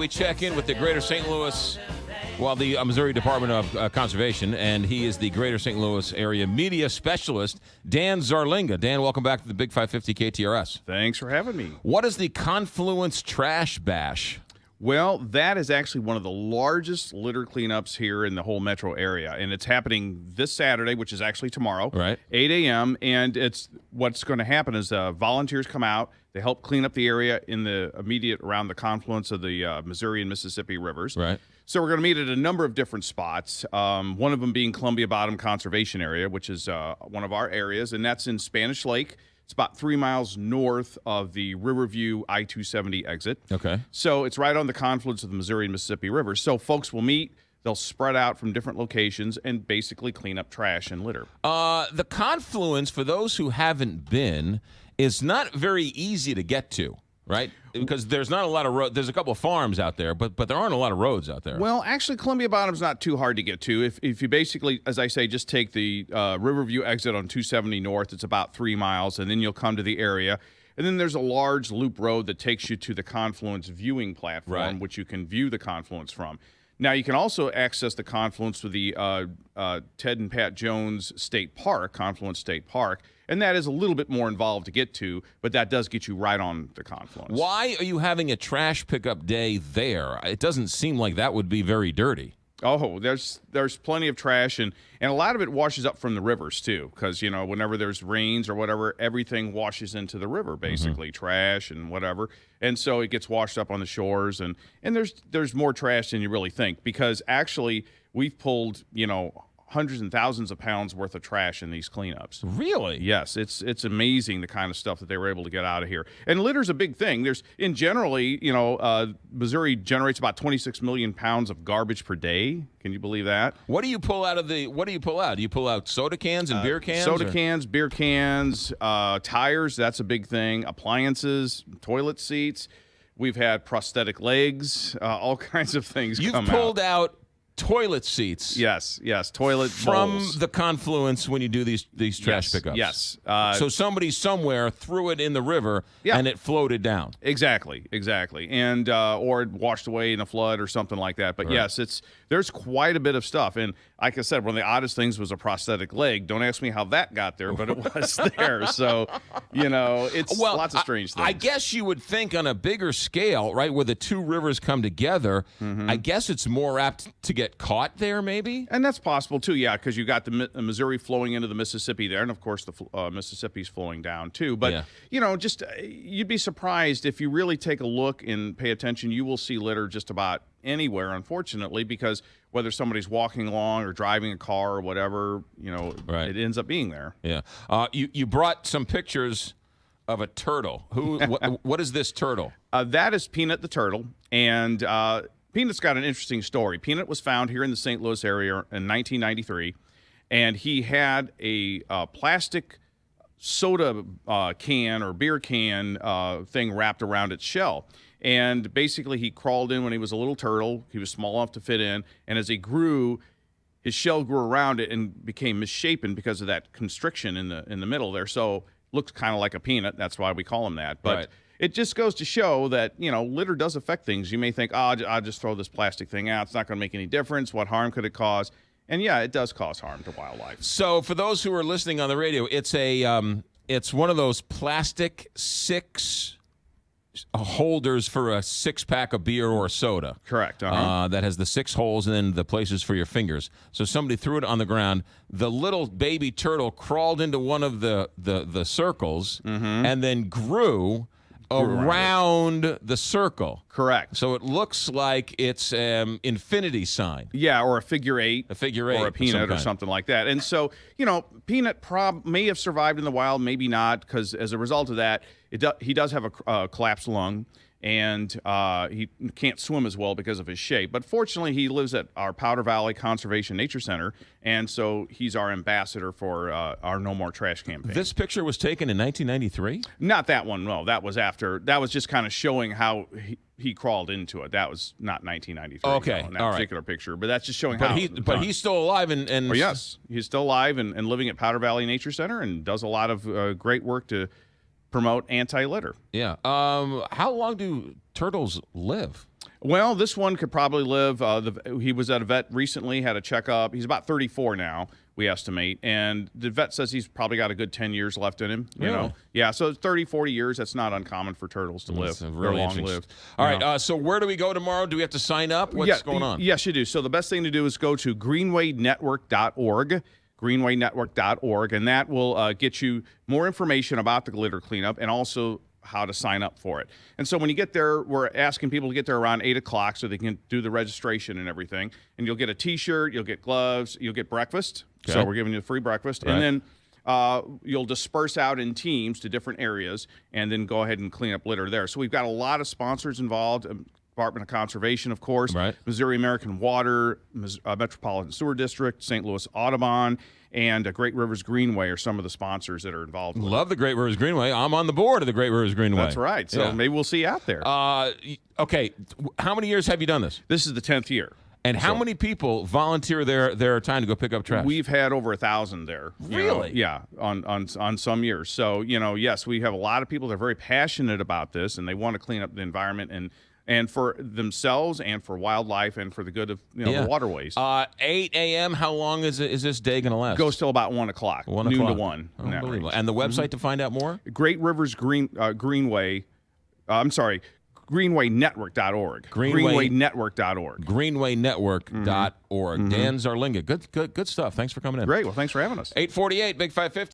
we check in with the Greater St. Louis, the Missouri Department of Conservation, and he is the Greater St. Louis Area Media Specialist, Dan Zarlinga. Dan, welcome back to the Big 550 KTRS. Thanks for having me. What is the Confluence Trash Bash? Well, that is actually one of the largest litter cleanups here in the whole metro area, and it's happening this Saturday, which is actually tomorrow, right? 8 a.m., and what's going to happen is volunteers come out. They help clean up the area in the immediate around the confluence of the Missouri and Mississippi rivers. Right. So we're going to meet at a number of different spots, one of them being Columbia Bottom Conservation Area, which is one of our areas, and that's in Spanish Lake. It's about 3 miles north of the Riverview I-270 exit. Okay. So it's right on the confluence of the Missouri and Mississippi rivers. So folks will meet. They'll spread out from different locations and basically clean up trash and litter. The confluence, for those who haven't been, is not very easy to get to, right? Because there's not a lot of roads. There's a couple of farms out there, but there aren't a lot of roads out there. Well, actually, Columbia Bottom's not too hard to get to. If you basically, as I say, just take the Riverview exit on 270 north, it's about 3 miles, and then you'll come to the area. And then there's a large loop road that takes you to the Confluence viewing platform, right, which you can view the confluence from. Now, you can also access the confluence with the Ted and Pat Jones State Park, Confluence State Park, and that is a little bit more involved to get to, but that does get you right on the confluence. Why are you having a trash pickup day there? It doesn't seem like that would be very dirty. Oh, there's plenty of trash, and a lot of it washes up from the rivers, too, because, whenever there's rains or whatever, everything washes into the river, basically, trash and whatever, and so it gets washed up on the shores, and there's more trash than you really think, because actually we've pulled, hundreds and thousands of pounds worth of trash in these cleanups. Really? Yes, it's amazing the kind of stuff that they were able to get out of here. And litter's a big thing. Missouri generates about 26 million pounds of garbage per day. Can you believe that? What do you pull out? Do you pull out soda cans and beer cans? Cans, beer cans, tires, that's a big thing. Appliances, toilet seats. We've had prosthetic legs, all kinds of things come out. You've pulled out toilet seats. Yes, toilet from bowls. the confluence when you do these trash pickups. Yes. So somebody somewhere threw it in the river and it floated down. Exactly, and or it washed away in a flood or something like that. But yes, there's quite a bit of stuff. And like I said, one of the oddest things was a prosthetic leg. Don't ask me how that got there, but it was there. So it's lots of strange things. I guess you would think on a bigger scale, right, where the two rivers come together. I guess it's more apt to get caught there, maybe? And that's possible, too, because you got the Missouri flowing into the Mississippi there, and, of course, the Mississippi's flowing down, too. But, you'd be surprised if you really take a look and pay attention. You will see litter just about anywhere, unfortunately, because whether somebody's walking along or driving a car or whatever, it ends up being there. Yeah. You brought some pictures of a turtle. What is this turtle? That is Peanut the turtle, and Peanut's got an interesting story. Peanut was found here in the St. Louis area in 1993, and he had a plastic soda can or beer can thing wrapped around its shell. And basically he crawled in when he was a little turtle. He was small enough to fit in, and as he grew, his shell grew around it and became misshapen because of that constriction in the middle there. So looks kind of like a peanut. That's why we call him that. But it just goes to show that, litter does affect things. You may think, I'll just throw this plastic thing out. It's not going to make any difference. What harm could it cause? And, it does cause harm to wildlife. So for those who are listening on the radio, it's one of those plastic 6 holders for a 6-pack of beer or soda. Correct. That has the 6 holes and then the places for your fingers. So somebody threw it on the ground. The little baby turtle crawled into one of the circles and then grew around the circle. Correct. So it looks like it's infinity sign. Yeah, or a figure eight. A figure eight. Or a peanut or something like that. And so, Peanut may have survived in the wild, maybe not, because as a result of that, he does have a collapsed lung, and he can't swim as well because of his shape. But fortunately, he lives at our Powder Valley Conservation Nature Center, and so he's our ambassador for our No More Trash campaign. This picture was taken in 1993? Not that one, no. That was after. That was just kind of showing how he crawled into it. That was not 1993. Okay, in that particular picture. But that's just showing how. But he's still alive and oh, yes, he's still alive and living at Powder Valley Nature Center and does a lot of great work to promote anti-litter. Yeah. How long do turtles live? Well, this one could probably live. He was at a vet recently, had a checkup. He's about 34 now, we estimate. And the vet says he's probably got a good 10 years left in him. You know? Yeah, so 30, 40 years, that's not uncommon for turtles to live. Really They're long-lived. All right, so where do we go tomorrow? Do we have to sign up? What's going on? Yes, you do. So the best thing to do is go to greenwaynetwork.org. greenwaynetwork.org, and that will get you more information about the glitter cleanup and also how to sign up for it. And so when you get there, we're asking people to get there around 8 o'clock so they can do the registration and everything. And you'll get a T-shirt, you'll get gloves, you'll get breakfast. Okay. So we're giving you a free breakfast. Right. And then you'll disperse out in teams to different areas and then go ahead and clean up litter there. So we've got a lot of sponsors involved. Department of Conservation, of course, right. Missouri American Water, Metropolitan Sewer District, St. Louis Audubon, and Great Rivers Greenway are some of the sponsors that are involved with Love the Great Rivers Greenway. I'm on the board of the Great Rivers Greenway. That's right. So maybe we'll see you out there. Okay. How many years have you done this? This is the 10th year. And how many people volunteer their time to go pick up trash? We've had over 1,000 there. Really? Yeah, on some years. So, yes, we have a lot of people that are very passionate about this, and they want to clean up the environment and for themselves and for wildlife and for the good of the waterways. 8 a.m., how long is this day going to last? Goes till about 1 o'clock. Noon to 1. Unbelievable. And the website to find out more? Great Rivers Greenway. Greenwaynetwork.org. Greenwaynetwork.org. Greenwaynetwork.org. Dan Zarlinga. Good stuff. Thanks for coming in. Great. Well, thanks for having us. 848, Big 550.